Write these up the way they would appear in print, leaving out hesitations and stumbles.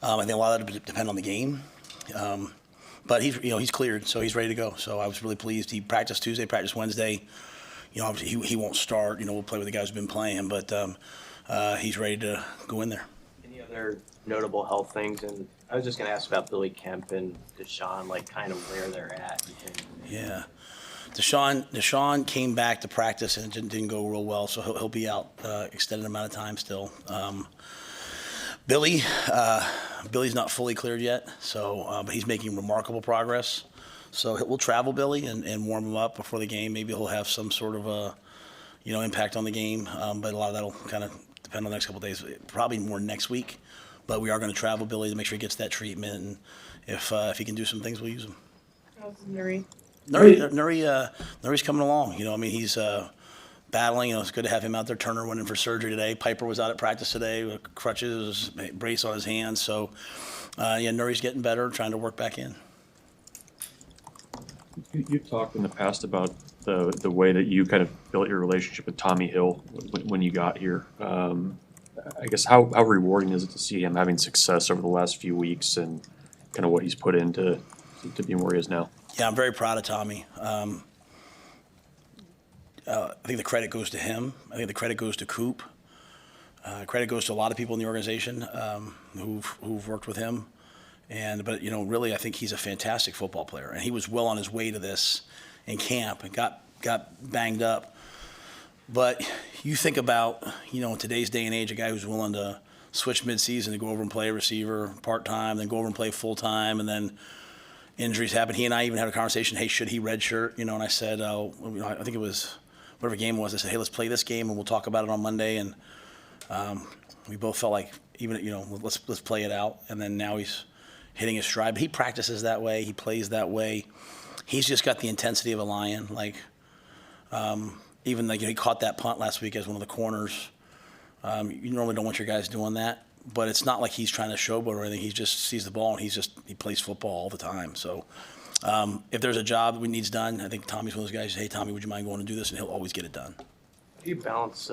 I think a lot of it depend on the game. But he's cleared, so he's ready to go. So I was really pleased. He practiced Tuesday, practiced Wednesday. Obviously he won't start. We'll play with the guys who've been playing, but he's ready to go in there. Any other notable health things? And I was just going to ask about Billy Kemp and Deshaun, like kind of where they're at. Yeah. Deshaun came back to practice and it didn't go real well, so he'll be out extended amount of time still. Billy's not fully cleared yet, so but he's making remarkable progress. So we'll travel Billy and warm him up before the game. Maybe he'll have some sort of impact on the game, but a lot of that'll kind of depend on the next couple of days. Probably more next week, but we are going to travel Billy to make sure he gets that treatment, and if he can do some things, we'll use him. How's Nuri? Nuri's coming along. He's battling. It's good to have him out there. Turner went in for surgery today. Piper was out at practice today with crutches, brace on his hands. So, Nuri's getting better, trying to work back in. You've talked in the past about the way that you kind of built your relationship with Tommy Hill when you got here. I guess how rewarding is it to see him having success over the last few weeks and kind of what he's put into to be where he is now? Yeah, I'm very proud of Tommy. I think the credit goes to him. I think the credit goes to Coop. Credit goes to a lot of people in the organization who've worked with him. But really, I think he's a fantastic football player, and he was well on his way to this in camp and got banged up. But you think about, in today's day and age, a guy who's willing to switch midseason to go over and play receiver part-time, then go over and play full-time, and then injuries happen. He and I even had a conversation, hey, should he redshirt? And I said, I think it was whatever game it was. I said, hey, let's play this game, and we'll talk about it on Monday. And we both felt like let's play it out. And then now he's hitting his stride. But he practices that way. He plays that way. He's just got the intensity of a lion. He caught that punt last week as one of the corners. You normally don't want your guys doing that, but it's not like he's trying to showboat or anything. He just sees the ball and he plays football all the time. So if there's a job that needs done, I think Tommy's one of those guys. Hey, Tommy, would you mind going to do this? And he'll always get it done. Do you balance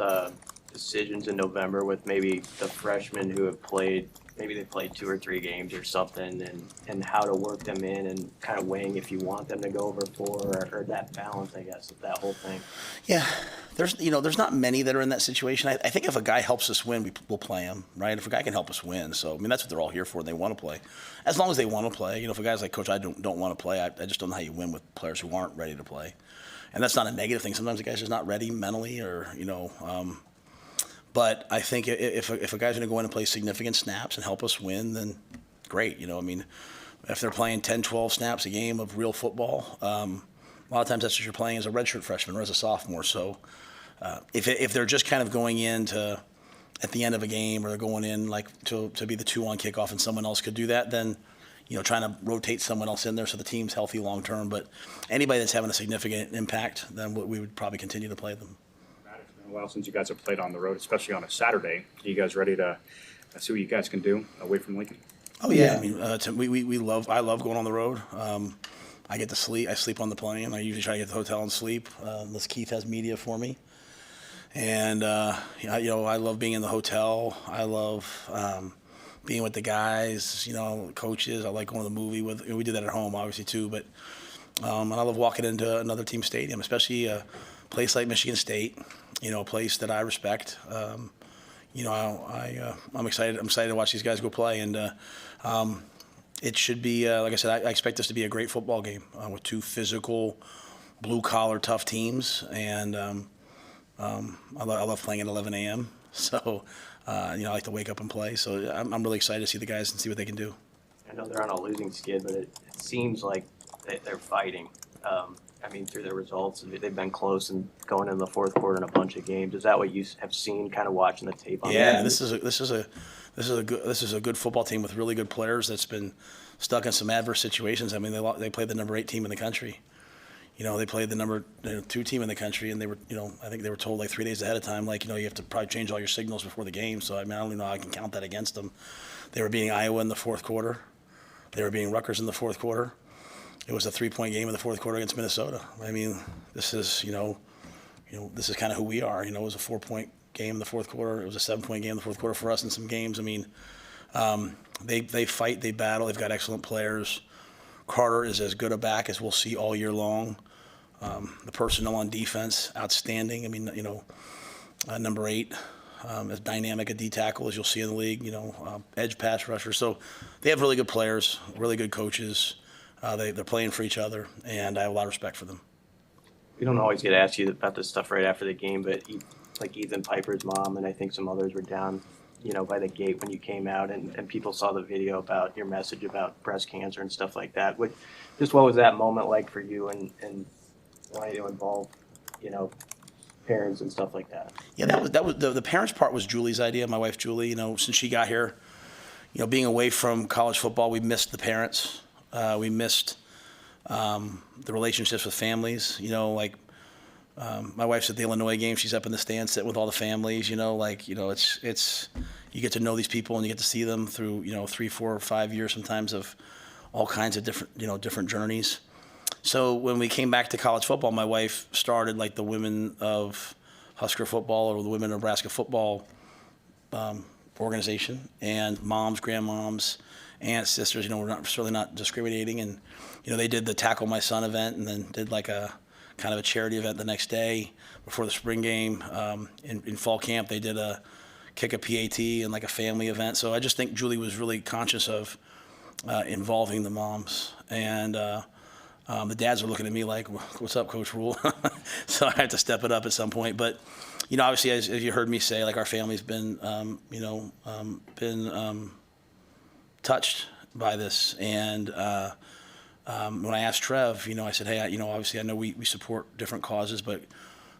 decisions in November with maybe the freshmen who have played? Maybe they played 2 or 3 games or something, and how to work them in and kind of weighing if you want them to go over 4 or that balance, I guess, of that whole thing. Yeah, there's not many that are in that situation. I think if a guy helps us win, we'll play him, right? If a guy can help us win, so that's what they're all here for. They want to play, as long as they want to play. If a guy's like, Coach, I don't want to play, I just don't know how you win with players who aren't ready to play, and that's not a negative thing. Sometimes the guy's just not ready mentally, or But I think if a guy's going to go in and play significant snaps and help us win, then great. If they're playing 10, 12 snaps a game of real football, a lot of times that's what you're playing as a redshirt freshman or as a sophomore. So if they're just kind of going in at the end of a game, or they're going in to be the 2-on kickoff and someone else could do that, then trying to rotate someone else in there so the team's healthy long term. But anybody that's having a significant impact, then we would probably continue to play them. A while since you guys have played on the road, especially on a Saturday. Are you guys ready to see what you guys can do away from Lincoln? Oh yeah, I love going on the road. I get to sleep. I sleep on the plane. I usually try to get to the hotel and sleep unless Keith has media for me. And I love being in the hotel. I love being with the guys. Coaches. I like going to the movie with. We do that at home, obviously too. But and I love walking into another team stadium, especially a place like Michigan State. A place that I respect. I'm excited. I'm excited to watch these guys go play, and it should be, like I said, I expect this to be a great football game with 2 physical, blue-collar, tough teams, and I love playing at 11 a.m. So, I like to wake up and play. So I'm really excited to see the guys and see what they can do. I know they're on a losing skid, but it seems like they're fighting. Through their results, they've been close and going in the fourth quarter in a bunch of games. Is that what you have seen, kind of watching the tape on? Yeah, this is a good football team with really good players that's been stuck in some adverse situations. They played the number 8 team in the country. They played the number 2 team in the country, and they were, I think they were told 3 days ahead of time, you have to probably change all your signals before the game. So I don't even know how I can count that against them. They were beating Iowa in the fourth quarter. They were beating Rutgers in the fourth quarter. It was a 3-point game in the fourth quarter against Minnesota. This is, this is kind of who we are. It was a 4-point game in the fourth quarter. It was a 7-point game in the fourth quarter for us in some games. They fight, they battle. They've got excellent players. Carter is as good a back as we'll see all year long. The personnel on defense, outstanding. I mean, number 8, as dynamic a D tackle as you'll see in the league. Edge pass rusher. So they have really good players, really good coaches. They're playing for each other, and I have a lot of respect for them. We don't always get asked you about this stuff right after the game, but like Ethan Piper's mom and I think some others were down, by the gate when you came out, and people saw the video about your message about breast cancer and stuff like that. What was that moment like for you, and wanting to involve, parents and stuff like that? Yeah, that was the parents part was Julie's idea. My wife Julie, since she got here, being away from college football, we missed the parents. We missed the relationships with families. My wife's at the Illinois game. She's up in the stands sitting with all the families. It's you get to know these people and you get to see them through 3, 4, or 5 years sometimes of all kinds of different journeys. So when we came back to college football, my wife started like the women of Husker football or the women of Nebraska football organization, and moms, grandmoms, aunts, sisters. We're certainly not discriminating, and they did the Tackle My Son event, and then did like a kind of a charity event the next day before the spring game. In fall camp, they did a kick a PAT and like a family event. So I just think Julie was really conscious of involving the moms, and the dads are looking at me like, "What's up, Coach Rhule?" So I had to step it up at some point. But obviously, as you heard me say, like our family's been touched by this, and when I asked Trev, I said, "Hey, obviously I know we support different causes, but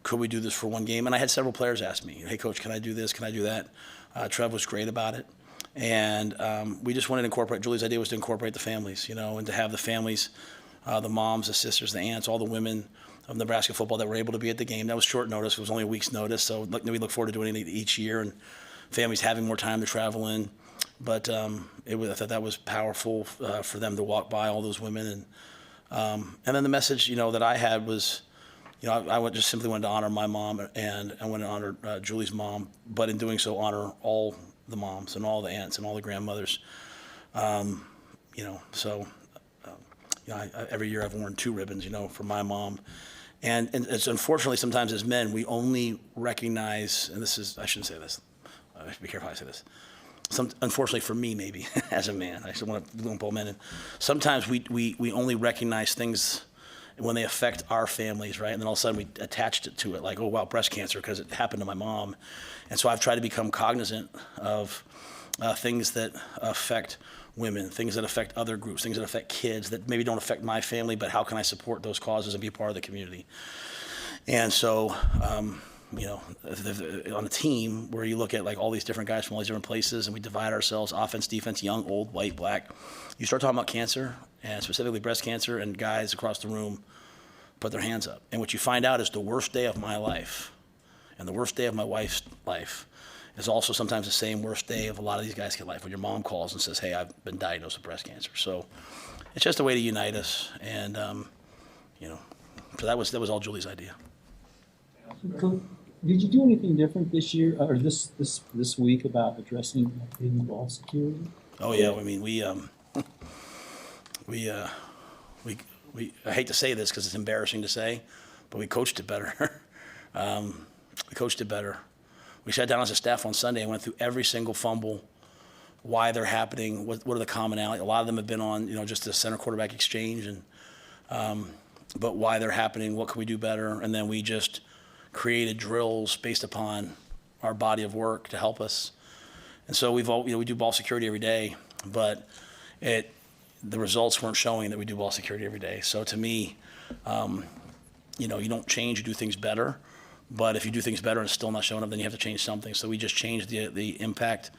could we do this for one game?" And I had several players ask me, "Hey, Coach, can I do this? Can I do that?" Trev was great about it, and we just wanted to incorporate. Julie's idea was to incorporate the families, and to have the families, the moms, the sisters, the aunts, all the women of Nebraska football that were able to be at the game. That was short notice. It was only a week's notice, so we look forward to doing it each year, and families having more time to travel in. But I thought that was powerful for them to walk by all those women, and then the message that I had was, I just simply wanted to honor my mom, and I wanted to honor Julie's mom, but in doing so, honor all the moms and all the aunts and all the grandmothers. Every year I've worn 2 ribbons, for my mom, and it's unfortunately sometimes as men we only recognize, and I shouldn't say this. I should be careful how I say this. Unfortunately for me, maybe as a man, I still want to lump all men in. Sometimes we only recognize things when they affect our families, right? And then all of a sudden we attached it to it, like, oh wow, breast cancer because it happened to my mom. And so I've tried to become cognizant of things that affect women, things that affect other groups, things that affect kids that maybe don't affect my family, but how can I support those causes and be part of the community? And so, on a team where you look at like all these different guys from all these different places and we divide ourselves, offense, defense, young, old, white, black, you start talking about cancer and specifically breast cancer, and guys across the room put their hands up. And what you find out is the worst day of my life and the worst day of my wife's life is also sometimes the same worst day of a lot of these guys' get life when your mom calls and says, "Hey, I've been diagnosed with breast cancer." So it's just a way to unite us, and so that was all Julie's idea. Coach, did you do anything different this year or this week about addressing maybe ball security? Oh yeah, I mean we I hate to say this because it's embarrassing to say, but we coached it better. We sat down as a staff on Sunday and went through every single fumble, why they're happening, what are the commonality. A lot of them have been on, just the center quarterback exchange, and but why they're happening, what can we do better, and then we just created drills based upon our body of work to help us. And so we do ball security every day, but the results weren't showing that we do ball security every day. So to me, you don't change, you do things better. But if you do things better and it's still not showing up, then you have to change something. So we just changed the impact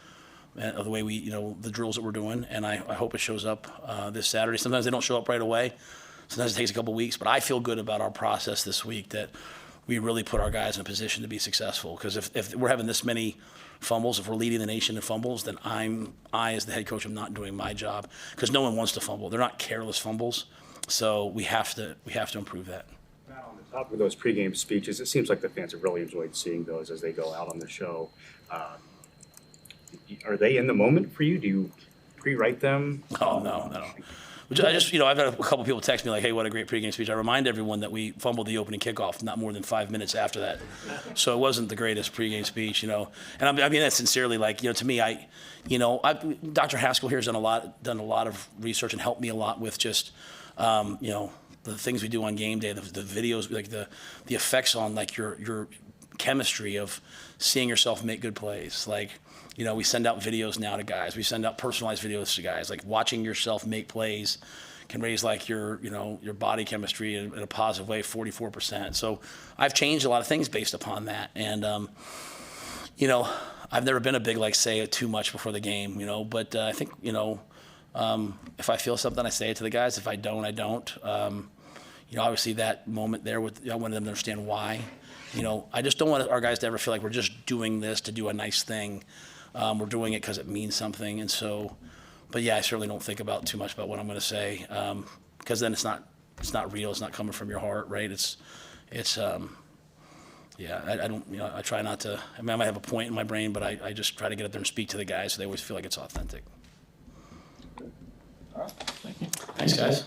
of the way the drills that we're doing, and I hope it shows up this Saturday. Sometimes they don't show up right away. Sometimes it takes a couple weeks, but I feel good about our process this week that we really put our guys in a position to be successful. Because if we're having this many fumbles, if we're leading the nation in fumbles, then I as the head coach am not doing my job, because no one wants to fumble. They're not careless fumbles, so we have to improve that. On the top of those pregame speeches, it seems like the fans have really enjoyed seeing those as they go out on the show. are they in the moment for you? Do you pre-write them? Oh, no. Which I just, I've had a couple people text me like, hey, what a great pregame speech. I remind everyone that we fumbled the opening kickoff not more than 5 minutes after that. So it wasn't the greatest pregame speech, And I mean that sincerely, like, to me, Dr. Haskell here has done a lot of research and helped me a lot with just, the things we do on game day, the videos, like the effects on like your chemistry of seeing yourself make good plays. Like, we send out videos now to guys. We send out personalized videos to guys. Like watching yourself make plays can raise like your body chemistry in a positive way, 44%. So I've changed a lot of things based upon that. And, I've never been a big, like, say it too much before the game, but I think, if I feel something, I say it to the guys. If I don't, I don't. Obviously that moment there I wanted them to understand why. I just don't want our guys to ever feel like we're just doing this to do a nice thing. We're doing it because it means something. And so, but yeah, I certainly don't think about too much about what I'm going to say, because then it's not real. It's not coming from your heart, right? Yeah, I don't, I try not to, I might have a point in my brain, but I just try to get up there and speak to the guys so they always feel like it's authentic. All right, thank you. Thanks, guys.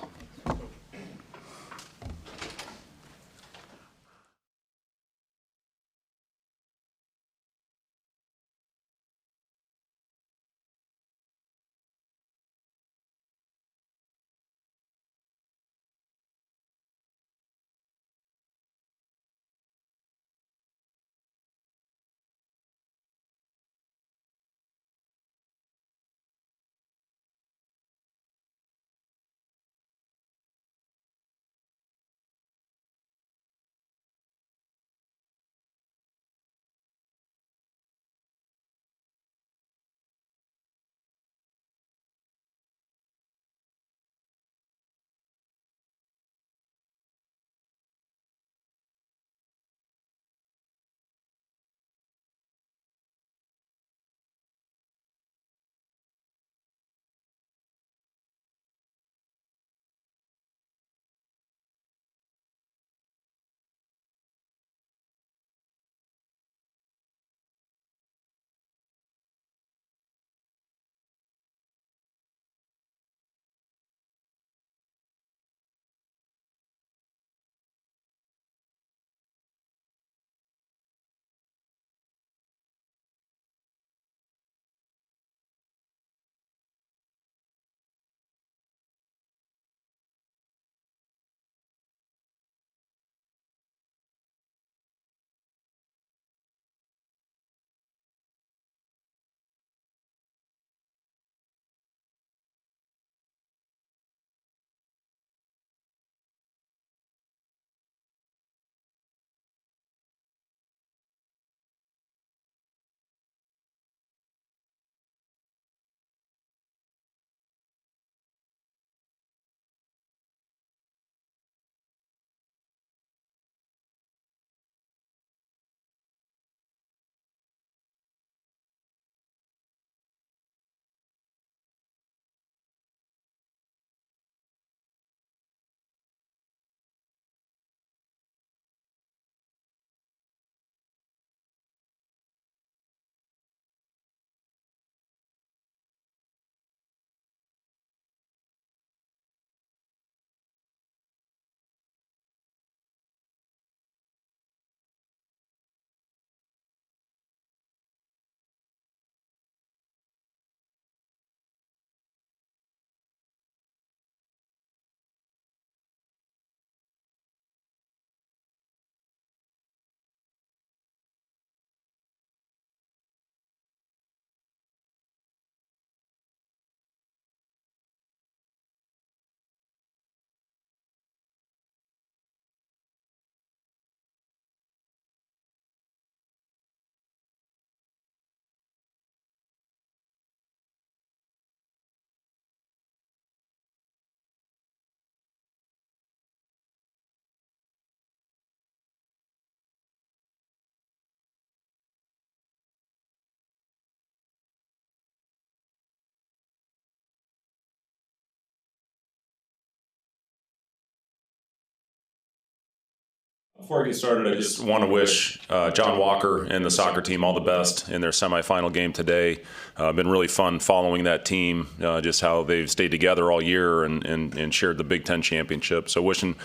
Before I get started, I just want to wish John Walker and the soccer team all the best in their semifinal game today. Been really fun following that team, just how they've stayed together all year and shared the Big Ten championship. So wishing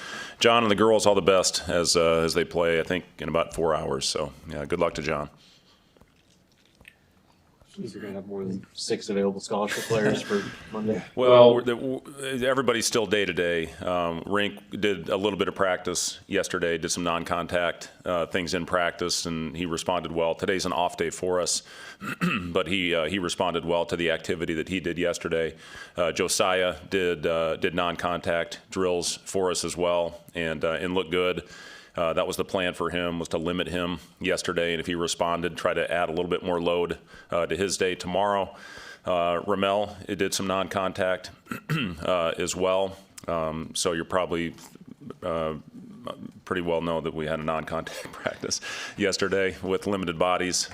John and the girls all the best as they play, I think, in about 4 hours. So yeah, good luck to John. You're going to have more than 6 available scholarship players for Monday. Well, everybody's still day to day. Rink did a little bit of practice yesterday, did some non-contact things in practice, and he responded well. Today's an off day for us, but he responded well to the activity that he did yesterday. Josiah did non-contact drills for us as well, and looked good. That was the plan for him, was to limit him yesterday, and if he responded, try to add a little bit more load to his day tomorrow. Ramel did some non-contact as well, so you're probably pretty well know that we had a non-contact practice yesterday with limited bodies.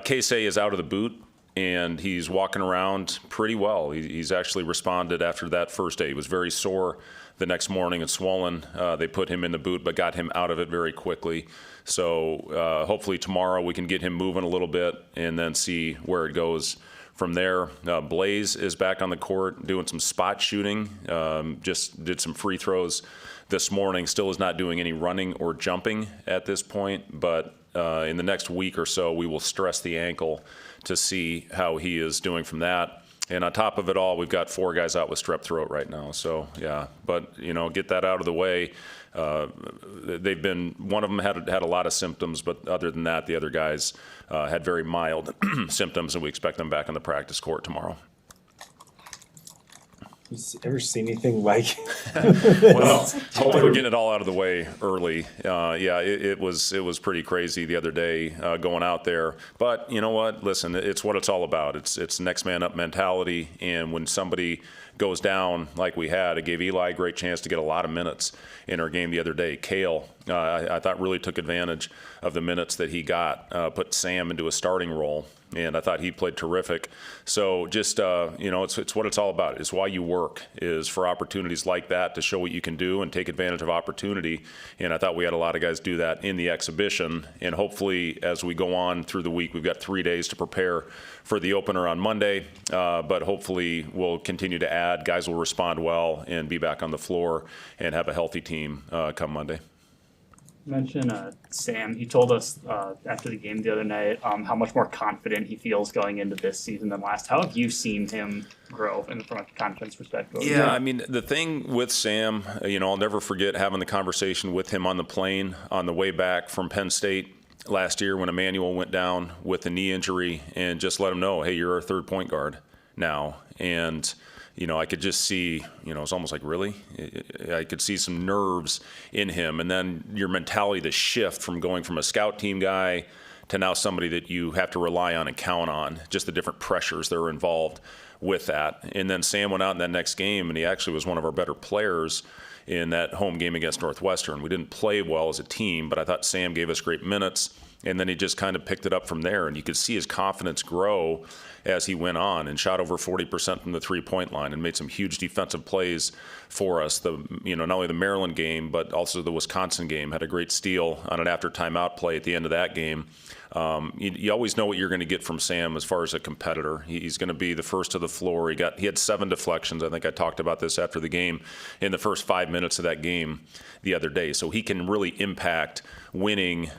Casey is out of the boot, and he's walking around pretty well. He's actually responded after that first day. He was very sore the next morning and swollen. They put him in the boot, but got him out of it very quickly. So hopefully tomorrow we can get him moving a little bit and then see where it goes from there. Blaze is back on the court doing some spot shooting. Just did some free throws this morning. Still is not doing any running or jumping at this point, but in the next week or so we will stress the ankle to see how he is doing from that. And on top of it all, we've got 4 guys out with strep throat right now. So, yeah, but, get that out of the way. One of them had a lot of symptoms, but other than that, the other guys had very mild symptoms, and we expect them back on the practice court tomorrow. You ever seen anything like? Well, hopefully we're getting it all out of the way early. It was pretty crazy the other day going out there. But you know what? Listen, it's what it's all about. It's next man up mentality. And when somebody goes down like we had, it gave Eli a great chance to get a lot of minutes in our game the other day. Kale, I thought really took advantage of the minutes that he got, put Sam into a starting role. And I thought he played terrific. So just, it's what it's all about. It's why you work, is for opportunities like that to show what you can do and take advantage of opportunity. And I thought we had a lot of guys do that in the exhibition. And hopefully, as we go on through the week, we've got 3 days to prepare for the opener on Monday. But hopefully, we'll continue to add. Guys will respond well and be back on the floor and have a healthy team come Monday. Mention Sam. He told us after the game the other night how much more confident he feels going into this season than last. How have you seen him grow from a confidence perspective? Yeah, I mean, the thing with Sam, I'll never forget having the conversation with him on the plane on the way back from Penn State last year when Emmanuel went down with a knee injury, and just let him know, hey, you're our third point guard now. And I could just see, it's almost like, really? I could see some nerves in him. And then your mentality, the shift from going from a scout team guy to now somebody that you have to rely on and count on, just the different pressures that are involved with that. And then Sam went out in that next game, and he actually was one of our better players in that home game against Northwestern. We didn't play well as a team, but I thought Sam gave us great minutes. And then he just kind of picked it up from there, and you could see his confidence grow as he went on and shot over 40% from the three-point line and made some huge defensive plays for us. Not only the Maryland game, but also the Wisconsin game. Had a great steal on an after timeout play at the end of that game. You always know what you're going to get from Sam as far as a competitor. He's going to be the first to the floor. He had 7 deflections. I think I talked about this after the game in the first 5 minutes of that game the other day. So he can really impact winning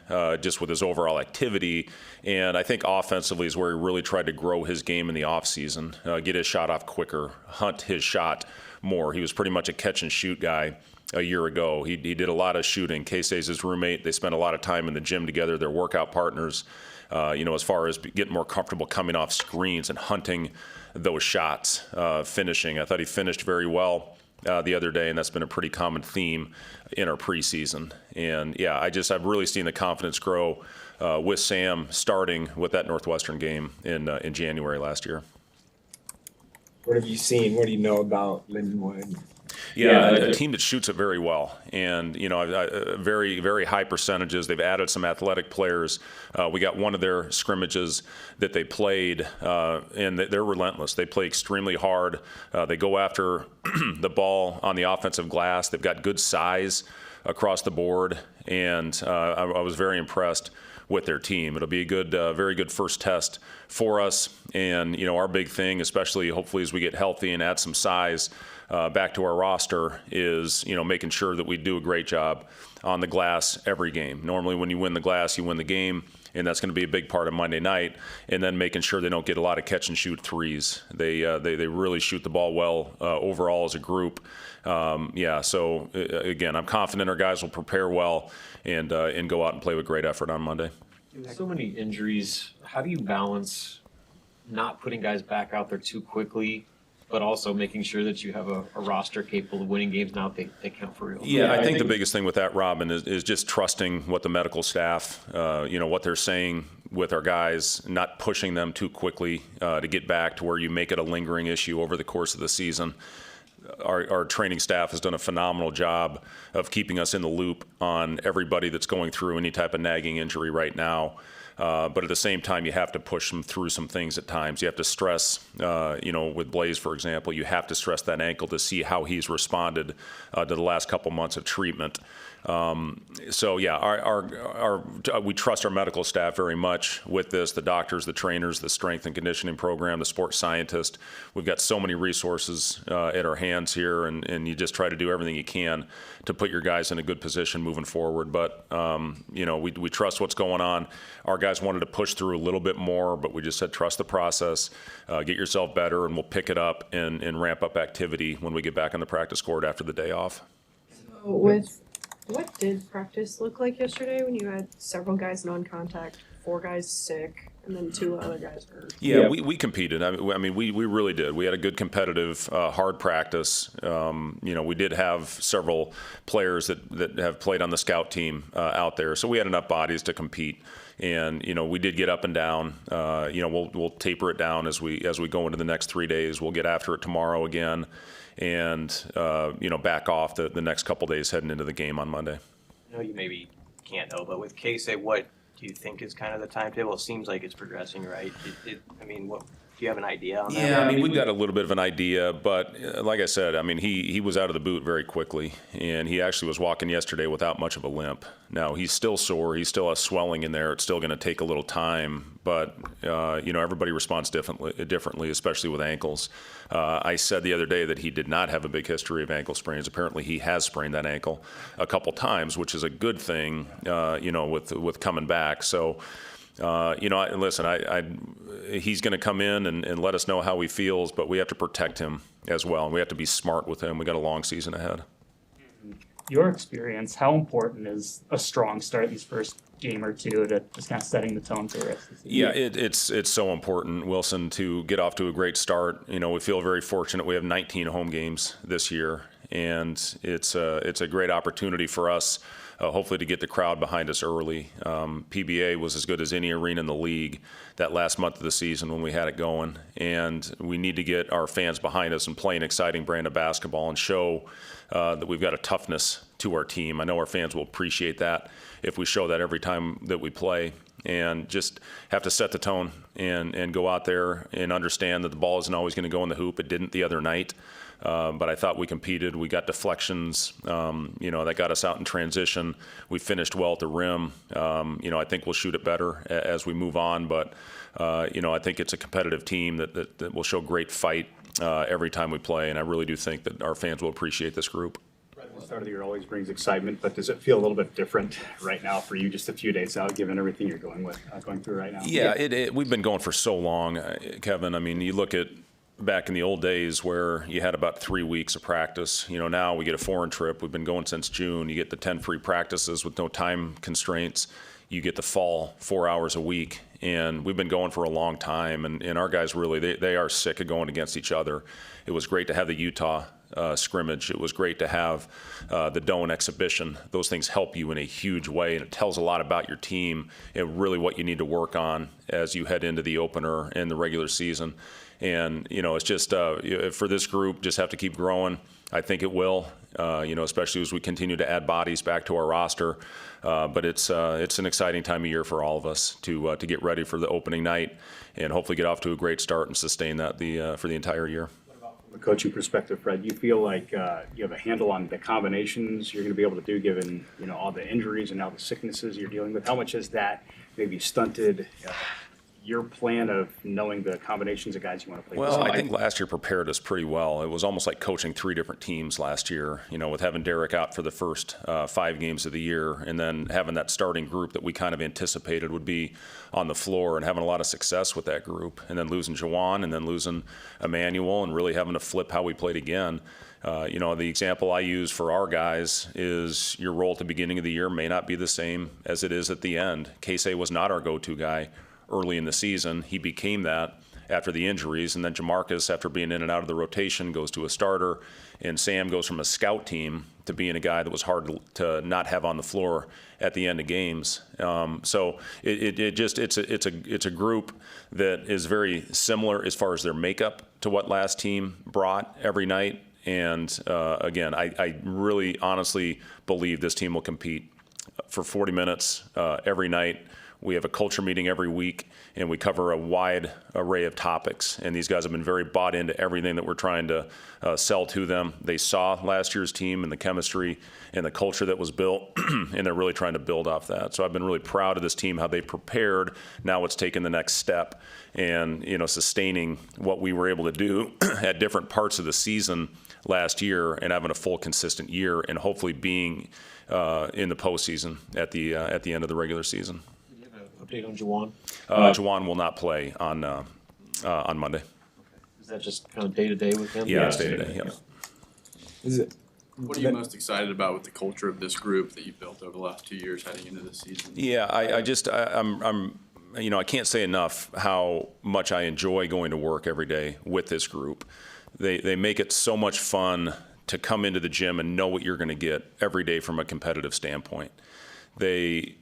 just with his overall activity. And I think offensively is where he really tried to grow his game in the offseason, get his shot off quicker, hunt his shot more. He was pretty much a catch and shoot guy a year ago. He did a lot of shooting. Casey's his roommate. They spent a lot of time in the gym together. They're workout partners, as far as getting more comfortable coming off screens and hunting those shots, finishing. I thought he finished very well the other day, and that's been a pretty common theme in our preseason. And yeah, I've really seen the confidence grow with Sam starting with that Northwestern game in January last year. What have you seen? What do you know about Lindenwood? Yeah, a team that shoots it very well, and very, very high percentages. They've added some athletic players. We got one of their scrimmages that they played, and they're relentless. They play extremely hard. They go after the ball on the offensive glass. They've got good size across the board, and I was very impressed with their team. It'll be a good, very good first test for us. And, you know, our big thing, especially hopefully as we get healthy and add some size back to our roster, is, you know, making sure that we do a great job on the glass every game. Normally when you win the glass, you win the game. And that's going to be a big part of Monday night. And then making sure they don't get a lot of catch and shoot threes. They really shoot the ball well overall as a group. So again, I'm confident our guys will prepare well and go out and play with great effort on Monday. So many injuries. How do you balance not putting guys back out there too quickly, but also making sure that you have a roster capable of winning games now they count for real? Yeah, I think the biggest thing with that, Robin, is just trusting what the medical staff, what they're saying with our guys, not pushing them too quickly to get back to where you make it a lingering issue over the course of the season. Our training staff has done a phenomenal job of keeping us in the loop on everybody that's going through any type of nagging injury right now. But at the same time, you have to push them through some things at times. You have to stress, with Blaze, for example, you have to stress that ankle to see how he's responded to the last couple months of treatment. We trust our medical staff very much with this, the doctors, the trainers, the strength and conditioning program, the sports scientist. We've got so many resources at our hands here, and you just try to do everything you can to put your guys in a good position moving forward. But, we trust what's going on. Our guys wanted to push through a little bit more, but we just said trust the process, get yourself better, and we'll pick it up and ramp up activity when we get back on the practice court after the day off. What did practice look like yesterday when you had several guys non-contact, 4 guys sick, and then 2 other guys hurt? Yeah, we competed. I mean, we really did. We had a good competitive, hard practice. We did have several players that have played on the scout team out there, so we had enough bodies to compete. And we did get up and down. We'll taper it down as we go into the next 3 days. We'll get after it tomorrow again, and back off the next couple days heading into the game on Monday. I know you maybe can't know, but with K-State, what do you think is kind of the timetable? It seems like it's progressing, right? What do you have an idea on that? Yeah, I mean, we've got a little bit of an idea, but like I said, I mean, he was out of the boot very quickly, and he actually was walking yesterday without much of a limp. Now, he's still sore. He still has swelling in there. It's still going to take a little time, but, everybody responds differently, especially with ankles. I said the other day that he did not have a big history of ankle sprains. Apparently, he has sprained that ankle a couple times, which is a good thing, with coming back. So, he's going to come in and let us know how he feels, but we have to protect him as well, and we have to be smart with him. We got a long season ahead. Your experience, how important is a strong start these first game or two to just kind of setting the tone for the rest of the season? Yeah, it's so important, Wilson, to get off to a great start. We feel very fortunate. We have 19 home games this year, and it's a great opportunity for us. Hopefully to get the crowd behind us early. PBA was as good as any arena in the league that last month of the season when we had it going. And we need to get our fans behind us and play an exciting brand of basketball and show that we've got a toughness to our team. I know our fans will appreciate that if we show that every time that we play. And just have to set the tone and go out there and understand that the ball isn't always going to go in the hoop. It didn't the other night. But I thought we competed. We got deflections, that got us out in transition. We finished well at the rim. I think we'll shoot it better as we move on. But, I think it's a competitive team that will show great fight every time we play. And I really do think that our fans will appreciate this group. The start of the year always brings excitement, but does it feel a little bit different right now for you, just a few days out, given everything you're going through right now? Yeah, we've been going for so long, Kevin. I mean, you look at back in the old days where you had about 3 weeks of practice. Now we get a foreign trip. We've been going since June. You get the 10 free practices with no time constraints. You get the fall 4 hours a week. And we've been going for a long time. And our guys really, they are sick of going against each other. It was great to have the Utah scrimmage. It was great to have the Doan exhibition. Those things help you in a huge way, and it tells a lot about your team and really what you need to work on as you head into the opener and the regular season. And, it's just for this group, just have to keep growing. I think it will, especially as we continue to add bodies back to our roster. But it's an exciting time of year for all of us to get ready for the opening night and hopefully get off to a great start and sustain that for the entire year. From a a coaching perspective, Fred, you feel like you have a handle on the combinations you're going to be able to do given, all the injuries and now the sicknesses you're dealing with? How much has that maybe stunted your plan of knowing the combinations of guys you want to play with? Well, I think last year prepared us pretty well. It was almost like coaching 3 different teams last year, with having Derek out for the first 5 games of the year and then having that starting group that we kind of anticipated would be on the floor and having a lot of success with that group, and then losing Jawan and then losing Emmanuel and really having to flip how we played again. The example I use for our guys is your role at the beginning of the year may not be the same as it is at the end. Casey was not our go-to guy early in the season. He became that after the injuries, and then Jamarcus, after being in and out of the rotation, goes to a starter, and Sam goes from a scout team to being a guy that was hard to not have on the floor at the end of games. So it's a group that is very similar as far as their makeup to what last team brought every night. And again, I really honestly believe this team will compete for 40 minutes every night. We have a culture meeting every week, and we cover a wide array of topics. And these guys have been very bought into everything that we're trying to sell to them. They saw last year's team and the chemistry and the culture that was built, and they're really trying to build off that. So I've been really proud of this team, how they prepared. Now it's taken the next step and, sustaining what we were able to do at different parts of the season last year and having a full, consistent year and hopefully being in the postseason at the end of the regular season. Update on Jawan? Jawan will not play on Monday. Is that just kind of day-to-day with him? Yeah, it's day-to-day, yeah. Is it? What are you most excited about with the culture of this group that you've built over the last 2 years heading into this season? Yeah, I can't say enough how much I enjoy going to work every day with this group. They make it so much fun to come into the gym and know what you're going to get every day from a competitive standpoint. They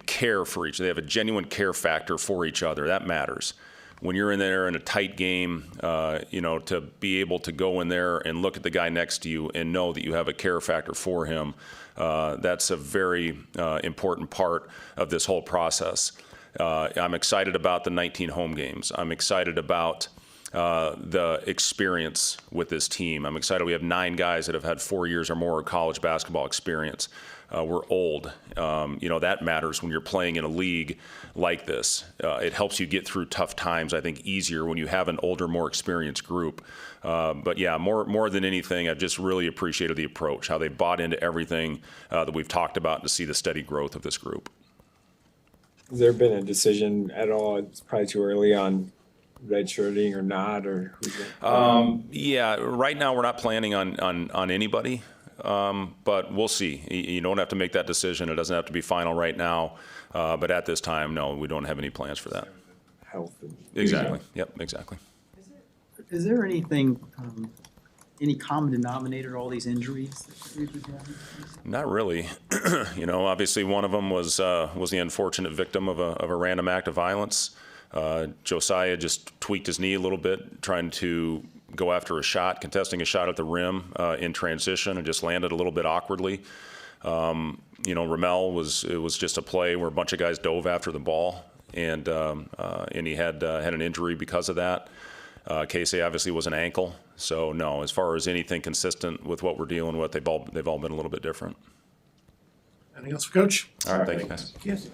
care for each other. They have a genuine care factor for each other. That matters. When you're in there in a tight game, to be able to go in there and look at the guy next to you and know that you have a care factor for him, that's a very important part of this whole process. I'm excited about the 19 home games. I'm excited about the experience with this team. I'm excited we have 9 guys that have had 4 years or more of college basketball experience. We're old. That matters when you're playing in a league like this. It helps you get through tough times, I think, easier when you have an older, more experienced group. But yeah, more than anything, I've just really appreciated the approach, how they bought into everything that we've talked about, to see the steady growth of this group. Has there been a decision at all? It's probably too early on redshirting or not, or Yeah, right now we're not planning on anybody. But we'll see. You don't have to make that decision. It doesn't have to be final right now. But at this time, no, we don't have any plans for that. health? Exactly. Yep, exactly. Is there anything, any common denominator to all these injuries that we've been having? Not really. Obviously one of them was the unfortunate victim of a random act of violence. Josiah just tweaked his knee a little bit, trying to go after a shot, contesting a shot at the rim in transition, and just landed a little bit awkwardly. Ramel it was just a play where a bunch of guys dove after the ball, and he had an injury because of that. Casey obviously was an ankle, so no. As far as anything consistent with what we're dealing with, they've all been a little bit different. Anything else for Coach? All right, thank you, guys. Yes.